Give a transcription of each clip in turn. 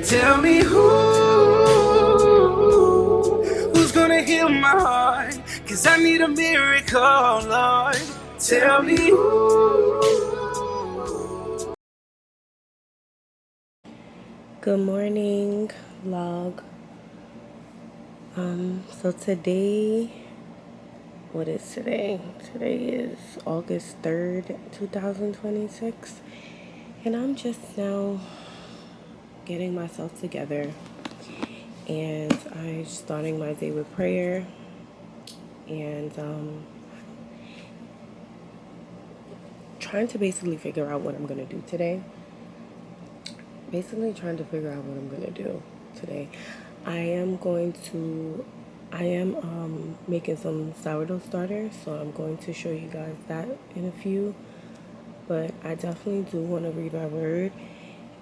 Tell me who's gonna heal my heart? 'Cause I need a miracle, Lord. Tell me who. Good morning, vlog. So today, what is today? Today is August 3rd, 2026. And I'm just now getting myself together. And I'm starting my day with prayer. And trying to basically figure out what I'm going to do today. I am making some sourdough starters, so I'm going to show you guys that in a few. But I definitely do want to read my word,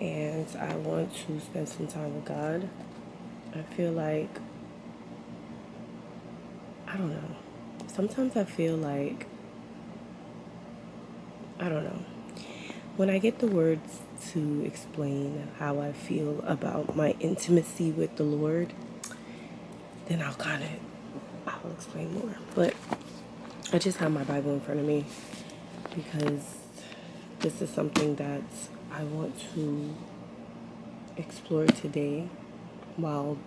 and I want to spend some time with God. I feel like, I don't know. Sometimes I feel like, I don't know. When I get the words to explain how I feel about my intimacy with the Lord, then I'll explain more. But I just have my Bible in front of me because this is something that I want to explore today while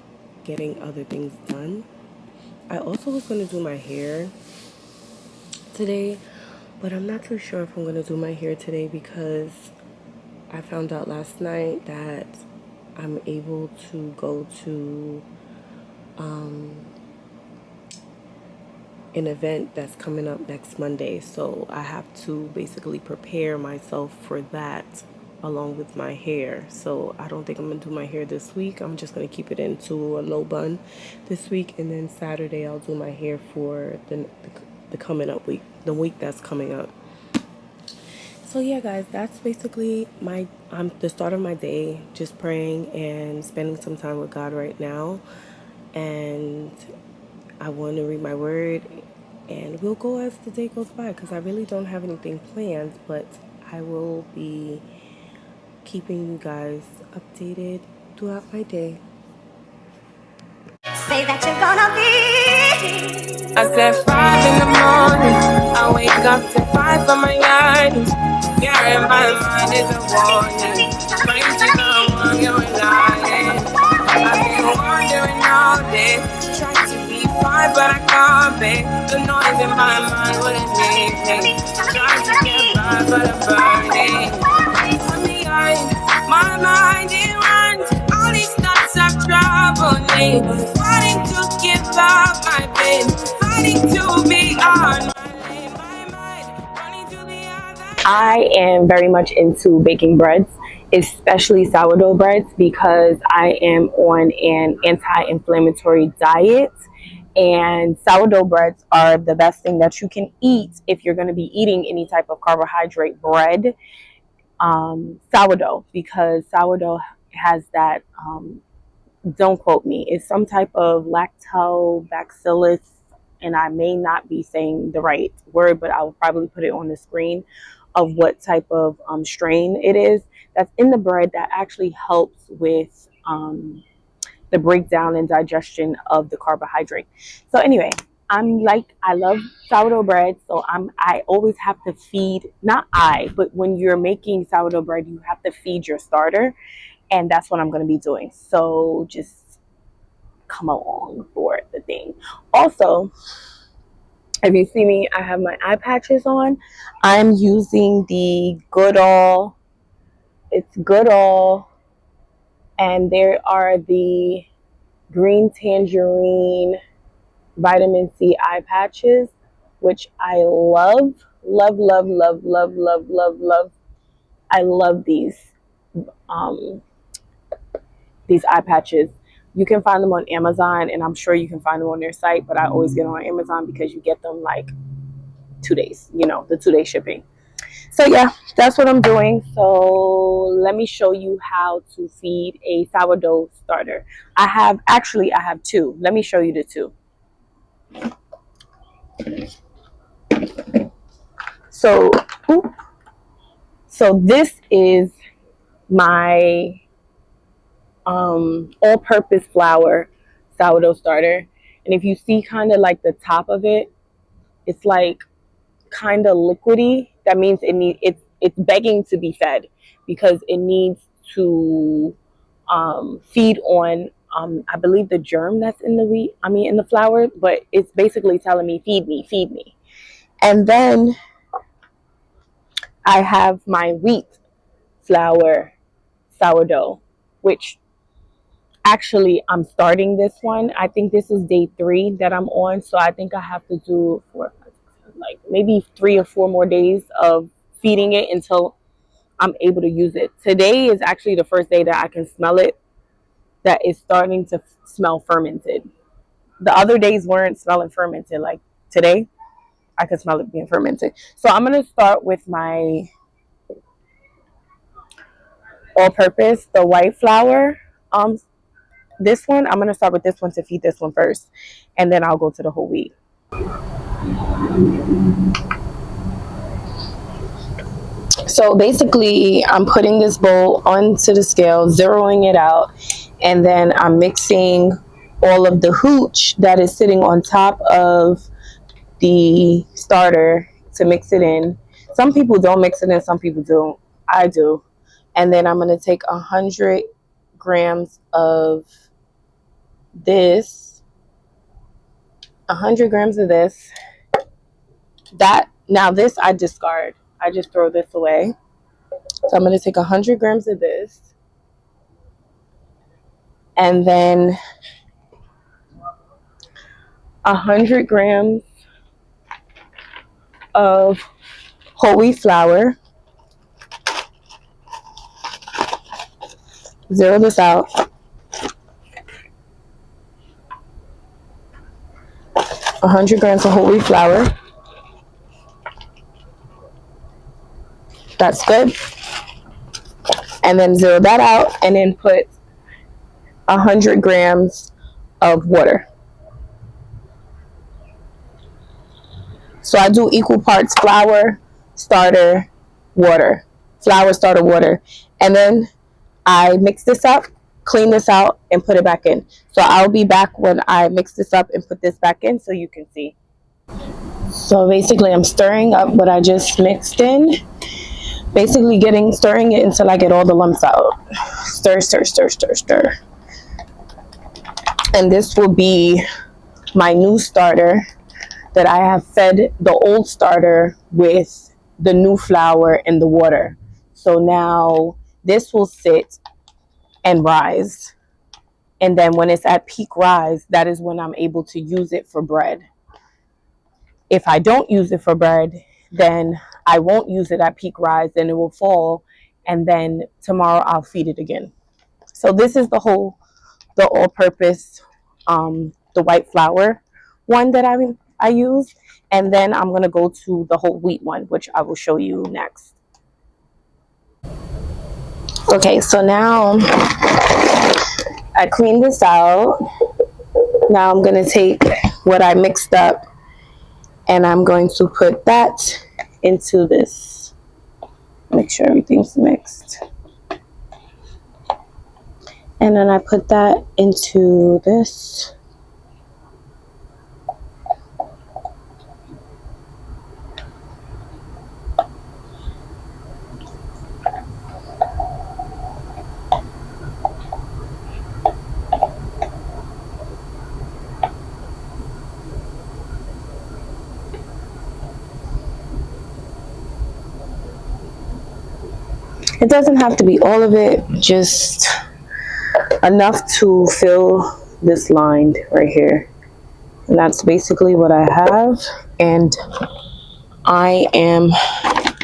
getting other things done. I also was going to do my hair today, but I'm not too sure if I'm going to do my hair today because I found out last night that I'm able to go to an event that's coming up next Monday. So I have to basically prepare myself for that along with my hair. So I don't think I'm going to do my hair this week. I'm just going to keep it into a low bun this week. And then Saturday I'll do my hair for the coming up week, the week that's coming up. So yeah, guys, that's basically the start of my day, just praying and spending some time with God right now. And I want to read my word, and we'll go as the day goes by because I really don't have anything planned, but I will be keeping you guys updated throughout my day. Say that you're gonna be. I said 5 in the morning, I wake up to 5 for my items. Yeah, in my mind is a warning. Might you know I'm going lying. I've been wandering all day, try to be fine, but I can't be. The noise in my mind wouldn't leave me. Trying to get by, but I'm burning. On the eye, my mind it runs. All these thoughts have troubled me. Fighting to give up my pain, fighting to be on my lane. My mind running to the other. I am very much into baking breads, especially sourdough breads, because I am on an anti-inflammatory diet. And sourdough breads are the best thing that you can eat if you're going to be eating any type of carbohydrate bread. Sourdough, because sourdough has that, don't quote me, it's some type of lactobacillus, and I may not be saying the right word, but I will probably put it on the screen of what type of strain it is that's in the bread that actually helps with the breakdown and digestion of the carbohydrate. So anyway, I love sourdough bread, so I always have to feed, but when you're making sourdough bread, you have to feed your starter, and that's what I'm going to be doing. So just come along for the thing. Also, if you see me, I have my eye patches on. I'm using the Goodall. It's Goodall, and there are the green tangerine vitamin C eye patches, which I love, love, love, love, love, love, love, love. I love these eye patches. You can find them on Amazon, and I'm sure you can find them on their site, but I always get them on Amazon because you get them like 2 days, the 2-day shipping. So yeah, that's what I'm doing. So let me show you how to feed a sourdough starter. I have two. Let me show you the two. So this is my all-purpose flour sourdough starter. And if you see kind of like the top of it, it's like kind of liquidy. That means it's begging to be fed because it needs to feed on I believe the germ that's in the wheat. I mean in the flour, but it's basically telling me feed me, feed me. And then I have my wheat flour sourdough, which actually I'm starting this one. I think this is day 3 that I'm on, so I think I have to do for like maybe 3 or 4 more days of feeding it until I'm able to use it. Today is actually the first day that I can smell it, that is starting to smell fermented. The other days weren't smelling fermented. Like today, I can smell it being fermented. So I'm going to start with my all-purpose, the white flour. This one, I'm going to start with this one to feed this one first, and then I'll go to the whole wheat. So basically, I'm putting this bowl onto the scale, zeroing it out, and then I'm mixing all of the hooch that is sitting on top of the starter to mix it in. Some people don't mix it in, some people do. I do. And then I'm going to take 100 grams of this. 100 grams of this. Now this I discard. I just throw this away. So I'm going to take 100 grams of this. And then 100 grams of whole wheat flour. Zero this out. 100 grams of whole wheat flour. That's good. And then zero that out, and then put 100 grams of water. So I do equal parts flour, starter, water. Flour, starter, water. And then I mix this up, clean this out, and put it back in. So I'll be back when I mix this up and put this back in so you can see. So basically I'm stirring up what I just mixed in. Basically stirring it until I get all the lumps out. Stir, stir, stir, stir, stir. And this will be my new starter that I have fed the old starter with the new flour and the water. So now this will sit and rise. And then when it's at peak rise, that is when I'm able to use it for bread. If I don't use it for bread, then I won't use it at peak rise, then it will fall, and then tomorrow I'll feed it again. So this is the all-purpose, the white flour one that I use, and then I'm gonna go to the whole wheat one, which I will show you next. Okay, so now I cleaned this out. Now I'm gonna take what I mixed up, and I'm going to put that into this. Make sure everything's mixed. And then I put that into this. It doesn't have to be all of it, just enough to fill this line right here. And that's basically what I have, and I am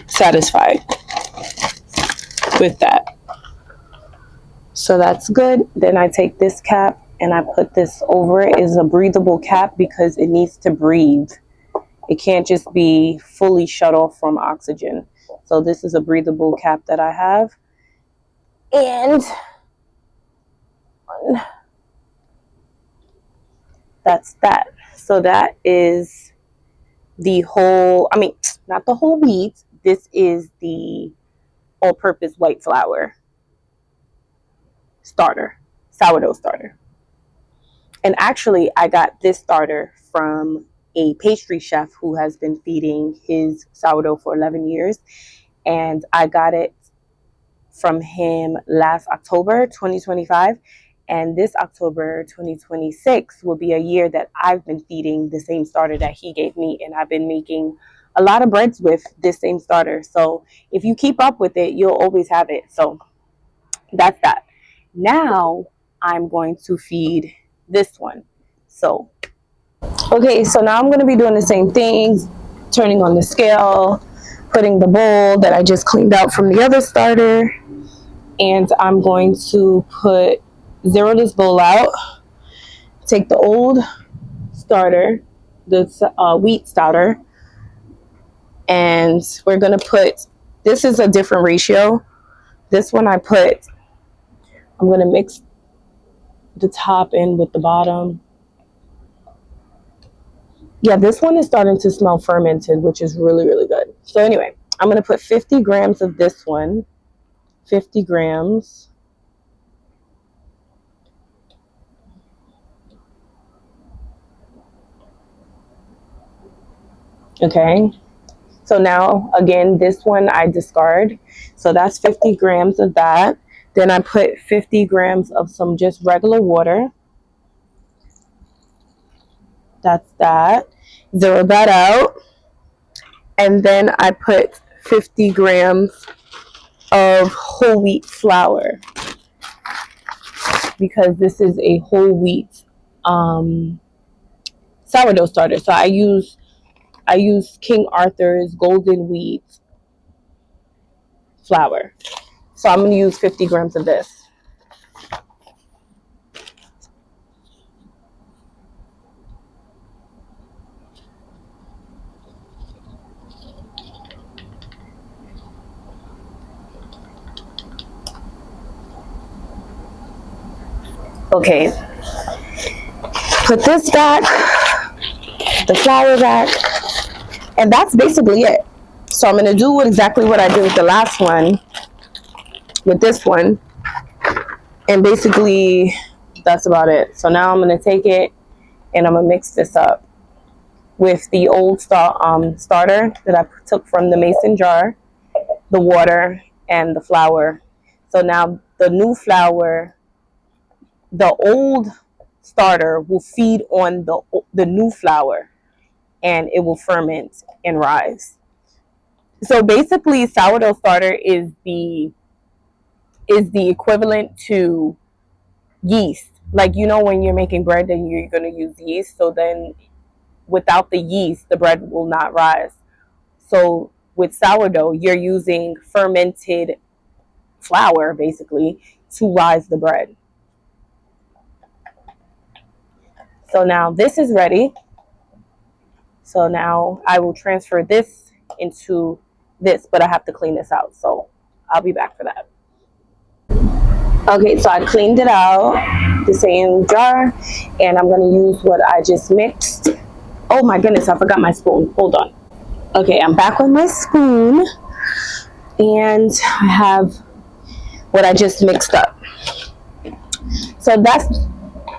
satisfied with that. So that's good. Then I take this cap and I put this over it. It's a breathable cap because it needs to breathe. It can't just be fully shut off from oxygen. So this is a breathable cap that I have. And that's that. So that is the whole, I mean, not the whole wheat. This is the all-purpose white flour starter. sourdough starter. And actually, I got this starter from a pastry chef who has been feeding his sourdough for 11 years. And I got it from him last October 2025. And this October 2026 will be a year that I've been feeding the same starter that he gave me. And I've been making a lot of breads with this same starter. So if you keep up with it, you'll always have it. So that's that. Now I'm going to feed this one. So, okay, so now I'm going to be doing the same thing, turning on the scale, putting the bowl that I just cleaned out from the other starter, and I'm going to zero this bowl out, take the old starter, the wheat starter, and we're going to this is a different ratio. This one I'm going to mix the top in with the bottom. Yeah, this one is starting to smell fermented, which is really, really good. So anyway, I'm going to put 50 grams of this one. 50 grams. Okay. So now, again, this one I discard. So that's 50 grams of that. Then I put 50 grams of some just regular water. That's that. Zero that out. And then I put 50 grams of whole wheat flour, because this is a whole wheat sourdough starter. So I use King Arthur's golden wheat flour. So I'm going to use 50 grams of this. Okay, put this back, the flour back, and that's basically it. So I'm going to do exactly what I did with the last one, with this one, and basically that's about it. So now I'm going to take it and I'm going to mix this up with the old starter that I took from the mason jar, the water, and the flour. So now the new flour, the old starter will feed on the new flour, and it will ferment and rise. So basically, sourdough starter is the equivalent to yeast. Like, you know, when you're making bread, then you're going to use yeast. So then without the yeast, the bread will not rise. So with sourdough, you're using fermented flour basically to rise the bread. So now this is ready. So now I will transfer this into this, but I have to clean this out. So I'll be back for that. Okay, so I cleaned it out, the same jar, and I'm going to use what I just mixed. Oh my goodness, I forgot my spoon. Hold on. Okay, I'm back with my spoon, and I have what I just mixed up. So that's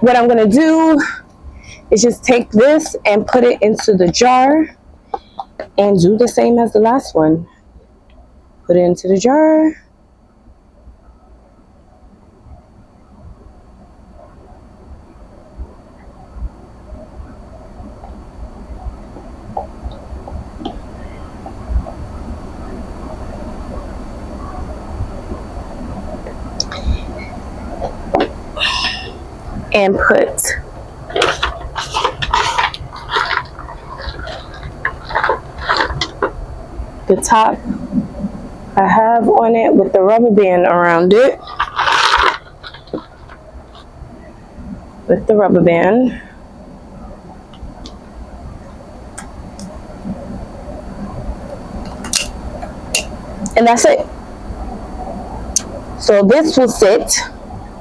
what I'm going to do, is just take this and put it into the jar and do the same as the last one. Put it into the jar. And put the top I have on it with the rubber band around it. With the rubber band. And that's it. So this will sit,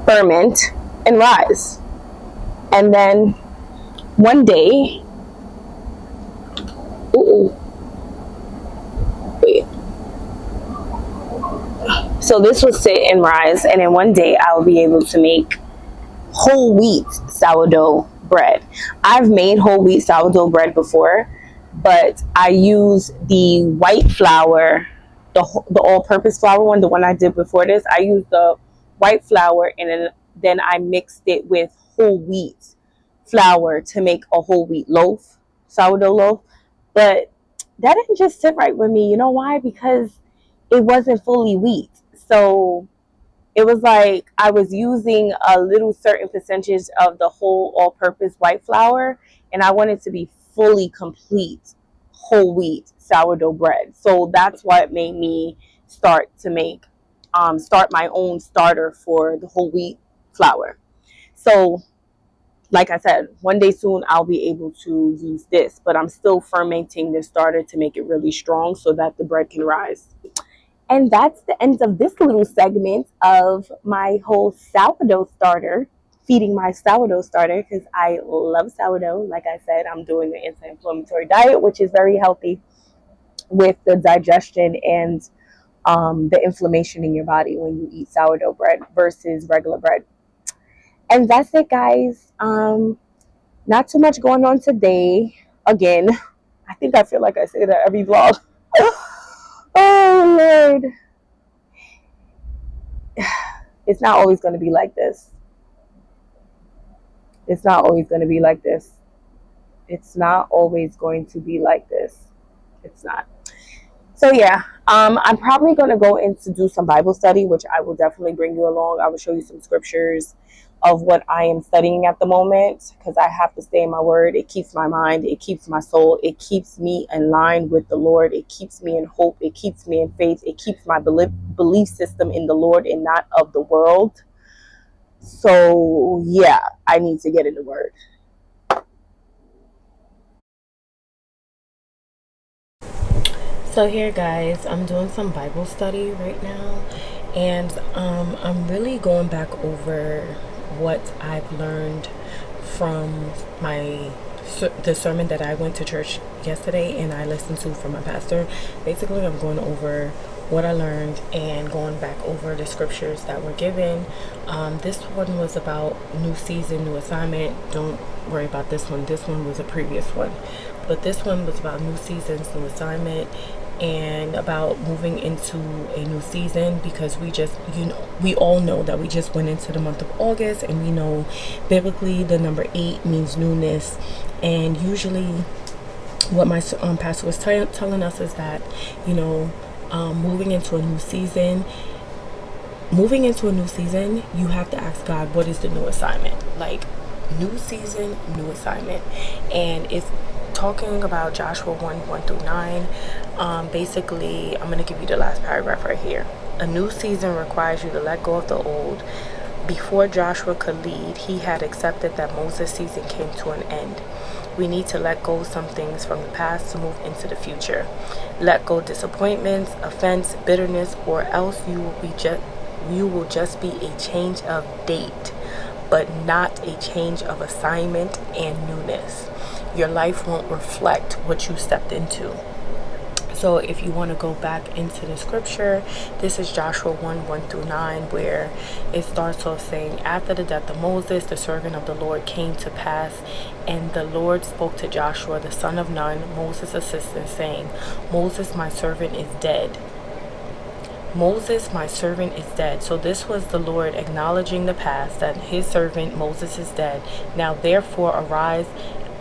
ferment, and rise. And then one day, wait. So this will sit and rise, and then one day I will be able to make whole wheat sourdough bread. I've made whole wheat sourdough bread before, but I use the white flour, the all-purpose flour one, the one I did before this. I used the white flour, and then I mixed it with whole wheat flour to make a whole wheat loaf, sourdough loaf. But that didn't just sit right with me. You know why? Because it wasn't fully wheat. So it was like I was using a little certain percentage of the whole all-purpose white flour, and I wanted to be fully complete whole wheat sourdough bread. So that's what made me start to start my own starter for the whole wheat flour. So like I said, one day soon I'll be able to use this, but I'm still fermenting the starter to make it really strong so that the bread can rise. And that's the end of this little segment of my whole sourdough starter, feeding my sourdough starter, because I love sourdough. Like I said, I'm doing an anti-inflammatory diet, which is very healthy with the digestion and the inflammation in your body when you eat sourdough bread versus regular bread. And that's it, guys. Not too much going on today. Again, I think I feel like I say that every vlog. Oh, Lord. It's not always going to be like this. It's not always going to be like this. It's not always going to be like this. It's not. So yeah, I'm probably going to go in to do some Bible study, which I will definitely bring you along. I will show you some scriptures of what I am studying at the moment, because I have to stay in my word. It keeps my mind. It keeps my soul. It keeps me in line with the Lord. It keeps me in hope. It keeps me in faith. It keeps my belief system in the Lord and not of the world. So yeah, I need to get in the word. So here, guys, I'm doing some Bible study right now, and I'm really going back over what I've learned from the sermon that I went to church yesterday and I listened to from my pastor. Basically, I'm going over what I learned and going back over the scriptures that were given. This one was about new season, new assignment. Don't worry about this one. This one was a previous one. But this one was about new seasons, new assignment, and about moving into a new season, because we all know that we just went into the month of August, and we know biblically the number 8 means newness. And usually what my pastor was telling us is that, moving into a new season, you have to ask God, what is the new assignment? Like, new season, new assignment. And it's talking about Joshua 1:1-9. Basically, I'm going to give you the last paragraph right here. A new season requires you to let go of the old. Before Joshua could lead, he had accepted that Moses' season came to an end. We need to let go some things from the past to move into the future. Let go disappointments, offense, bitterness, or else you will just be a change of date, but not a change of assignment and newness. Your life won't reflect what you stepped into. So if you want to go back into the scripture, this is Joshua 1:1-9, where it starts off saying, after the death of Moses, the servant of the Lord came to pass, and the Lord spoke to Joshua, the son of Nun, Moses' assistant, saying, Moses, my servant, is dead. Moses, my servant, is dead. So this was the Lord acknowledging the past, that his servant Moses is dead. Now therefore arise,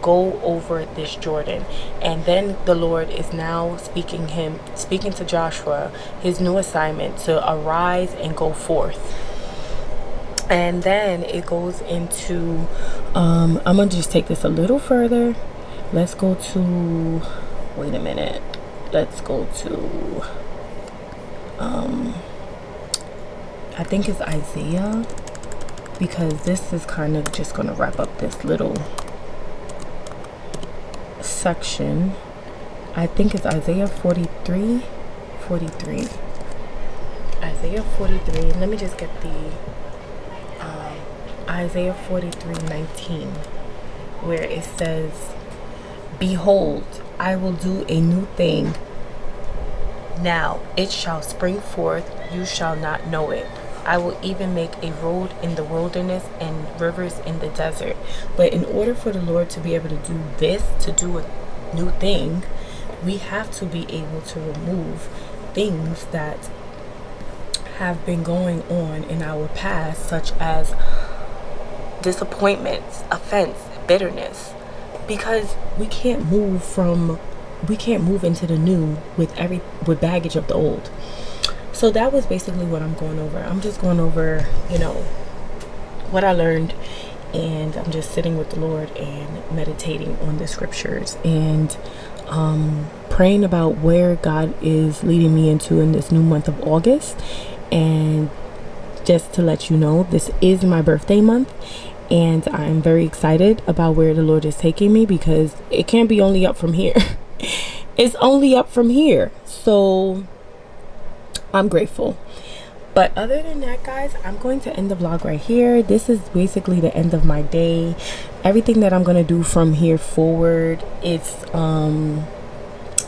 go over this Jordan. And then the Lord is now speaking to Joshua, his new assignment, to arise and go forth. And then it goes into I'm gonna just take this a little further. Let's go to I think it's Isaiah, because this is kind of just gonna wrap up this little section. I think it's Isaiah 43. Isaiah 43. Let me just get the Isaiah 43:19, where it says, behold, I will do a new thing. Now it shall spring forth, you shall not know it. I will even make a road in the wilderness and rivers in the desert. But in order for the Lord to be able to do this, to do a new thing, we have to be able to remove things that have been going on in our past, such as disappointments, offense, bitterness, because we can't move into the new with baggage of the old. So that was basically what I'm going over. I'm just going over, what I learned, and I'm just sitting with the Lord and meditating on the scriptures and praying about where God is leading me into in this new month of August. And just to let you know, this is my birthday month, and I'm very excited about where the Lord is taking me, because it can't be only up from here. It's only up from here. So I'm grateful. But other than that, guys, I'm going to end the vlog right here. This is basically the end of my day. Everything that I'm going to do from here forward, it's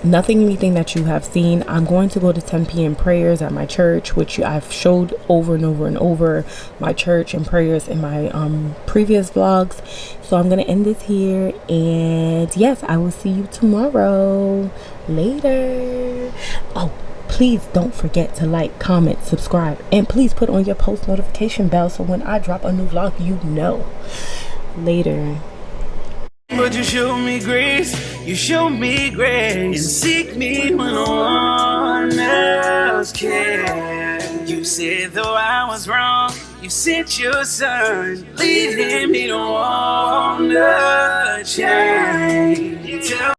anything that you have seen. I'm going to go to 10 p.m. prayers at my church, which I've showed over and over and over, my church and prayers in my previous vlogs. So I'm going to end this here, and yes, I will see you tomorrow. Later. Oh, please don't forget to like, comment, subscribe, and please put on your post notification bell so when I drop a new vlog, you know. Later. But you show me grace, you show me grace, and seek me when no one else can. You said though I was wrong, you sent your son, leading me to want to change.